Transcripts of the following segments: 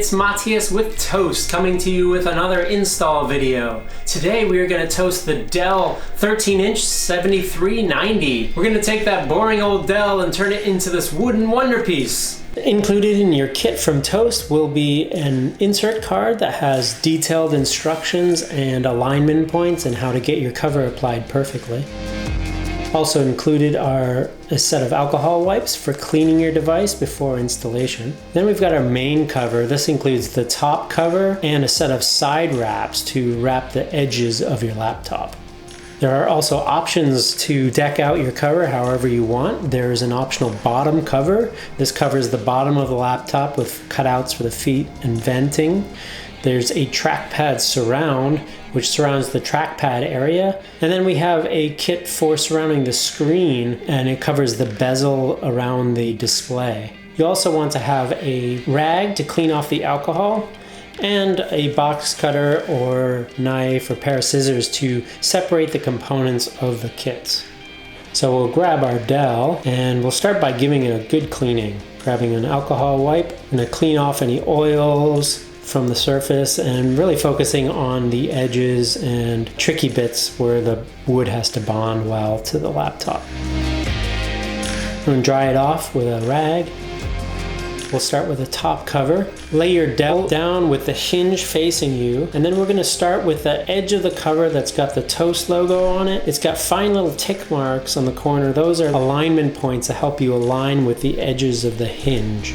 it's Matias with Toast coming to you with another install video. Today we are going to toast the Dell 13-inch 7390. We're going to take that boring old Dell and turn it into this wooden wonder piece. Included in your kit from Toast will be an insert card that has detailed instructions and alignment points and how to get your cover applied perfectly. Also included are a set of alcohol wipes for cleaning your device before installation. Then we've got our main cover. This includes the top cover and a set of side wraps to wrap the edges of your laptop. There are also options to deck out your cover however you want. There is an optional bottom cover. This covers the bottom of the laptop with cutouts for the feet and venting. There's a trackpad surround, which surrounds the trackpad area. And then we have a kit for surrounding the screen, and it covers the bezel around the display. You also want to have a rag to clean off the alcohol, and a box cutter or knife or pair of scissors to separate the components of the kits. So we'll grab our Dell and we'll start by giving it a good cleaning. Grabbing an alcohol wipe and to clean off any oils from the surface and really focusing on the edges and tricky bits where the wood has to bond well to the laptop. I'm going to dry it off with a rag. We'll start with the top cover. Lay your Dell down with the hinge facing you, and then we're going to start with the edge of the cover that's got the Toast logo on it. It's got fine little tick marks on the corner. Those are alignment points to help you align with the edges of the hinge.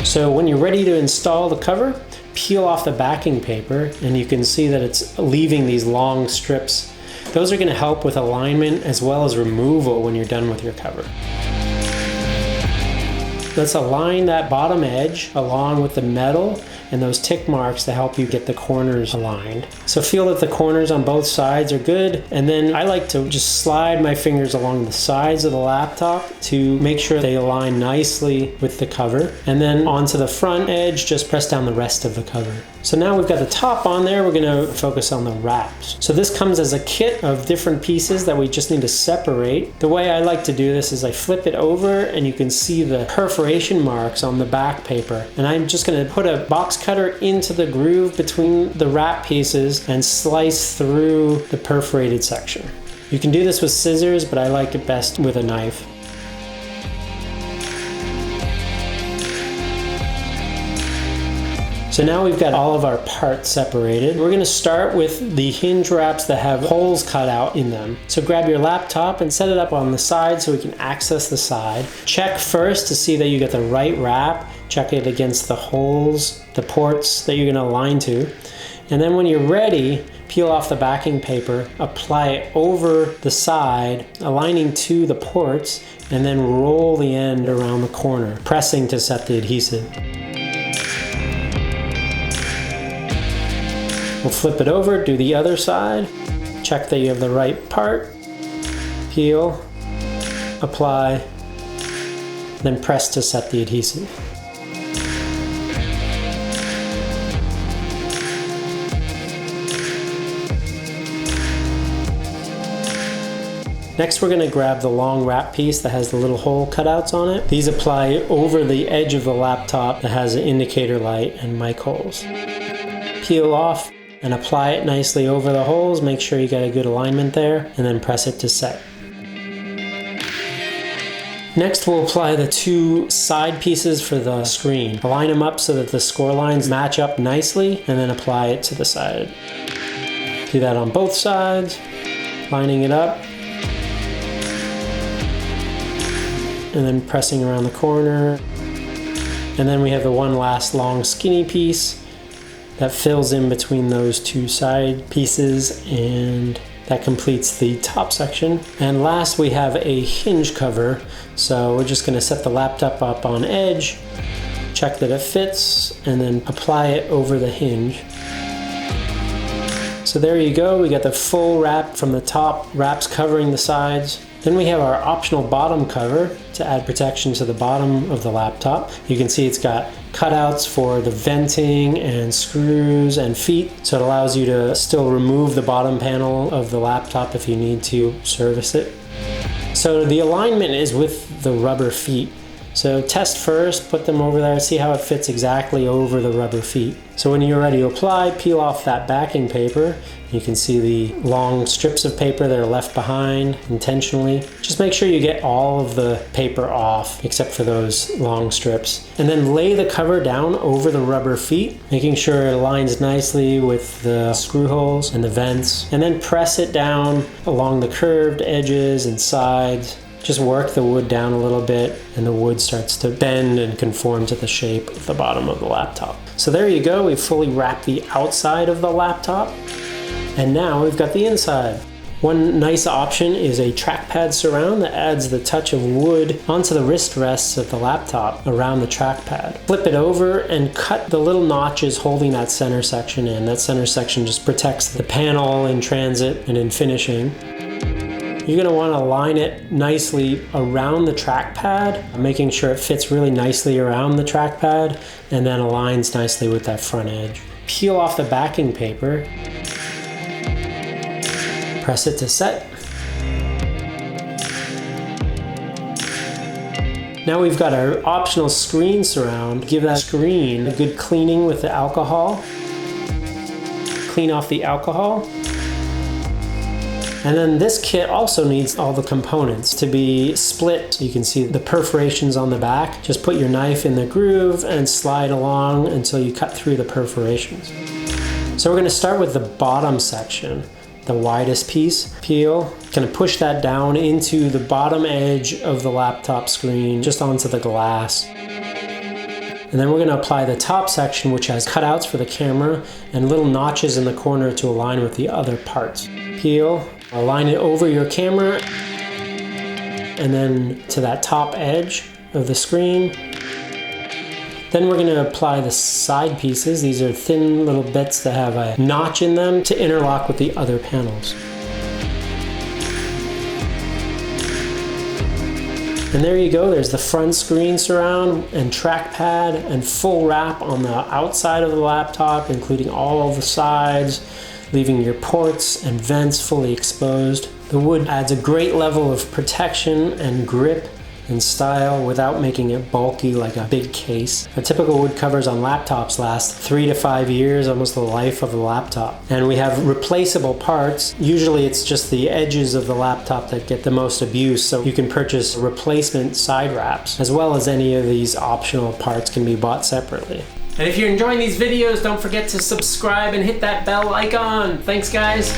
So when you're ready to install the cover, peel off the backing paper, and you can see that it's leaving these long strips. Those are going to help with alignment as well as removal when you're done with your cover. Let's align that bottom edge along with the metal and those tick marks to help you get the corners aligned. So feel that the corners on both sides are good, and then I like to just slide my fingers along the sides of the laptop to make sure they align nicely with the cover, and then onto the front edge just press down the rest of the cover. So now we've got the top on there, we're going to focus on the wraps. So this comes as a kit of different pieces that we just need to separate. The way I like to do this is I flip it over and you can see the perforation marks on the back paper. And I'm just going to put a box cutter into the groove between the wrap pieces and slice through the perforated section. You can do this with scissors, but I like it best with a knife. So now we've got all of our parts separated. We're going to start with the hinge wraps that have holes cut out in them. So grab your laptop and set it up on the side so we can access the side. Check first to see that you get the right wrap. Check it against the holes, the ports that you're going to align to. And then when you're ready, peel off the backing paper, apply it over the side, aligning to the ports, and then roll the end around the corner, pressing to set the adhesive. We'll flip it over, do the other side, check that you have the right part, peel, apply, then press to set the adhesive. Next we're going to grab the long wrap piece that has the little hole cutouts on it. These apply over the edge of the laptop that has an indicator light and mic holes. Peel off and apply it nicely over the holes. Make sure you got a good alignment there, and then press it to set. Next we'll apply the two side pieces for the screen. Align them up so that the score lines match up nicely, and then apply it to the side. Do that on both sides, lining it up, and then pressing around the corner. And then we have the one last long skinny piece that fills in between those two side pieces, and that completes the top section. And last we have a hinge cover. So we're just going to set the laptop up on edge, check that it fits, and then apply it over the hinge. So there you go, we got the full wrap from the top, wraps covering the sides. Then we have our optional bottom cover to add protection to the bottom of the laptop. You can see it's got cutouts for the venting and screws and feet, so it allows you to still remove the bottom panel of the laptop if you need to service it. So the alignment is with the rubber feet. So test first, put them over there, see how it fits exactly over the rubber feet. So when you're ready to apply, peel off that backing paper. You can see the long strips of paper that are left behind intentionally. Just make sure you get all of the paper off except for those long strips. And then lay the cover down over the rubber feet, making sure it aligns nicely with the screw holes and the vents. And then press it down along the curved edges and sides. Just work the wood down a little bit and the wood starts to bend and conform to the shape of the bottom of the laptop. So there you go, we've fully wrapped the outside of the laptop. And now we've got the inside. One nice option is a trackpad surround that adds the touch of wood onto the wrist rests of the laptop around the trackpad. Flip it over and cut the little notches holding that center section in. That center section just protects the panel in transit and in finishing. You're going to want to line it nicely around the trackpad, making sure it fits really nicely around the trackpad and then aligns nicely with that front edge. Peel off the backing paper. Press it to set. Now we've got our optional screen surround. Give that screen a good cleaning with the alcohol. Clean off the alcohol. And then this kit also needs all the components to be split. You can see the perforations on the back. Just put your knife in the groove and slide along until you cut through the perforations. So we're going to start with the bottom section. The widest piece. Peel. Gonna push that down into the bottom edge of the laptop screen, just onto the glass. And then we're gonna apply the top section, which has cutouts for the camera and little notches in the corner to align with the other parts. Peel. Align it over your camera and then to that top edge of the screen. Then we're going to apply the side pieces. These are thin little bits that have a notch in them to interlock with the other panels. And there you go, there's the front screen surround and trackpad and full wrap on the outside of the laptop, including all of the sides, leaving your ports and vents fully exposed. The wood adds a great level of protection and grip and style without making it bulky like a big case. Our typical wood covers on laptops last 3 to 5 years, almost the life of the laptop. And we have replaceable parts. Usually it's just the edges of the laptop that get the most abuse, so you can purchase replacement side wraps, as well as any of these optional parts can be bought separately. And if you're enjoying these videos, don't forget to subscribe and hit that bell icon. Thanks guys.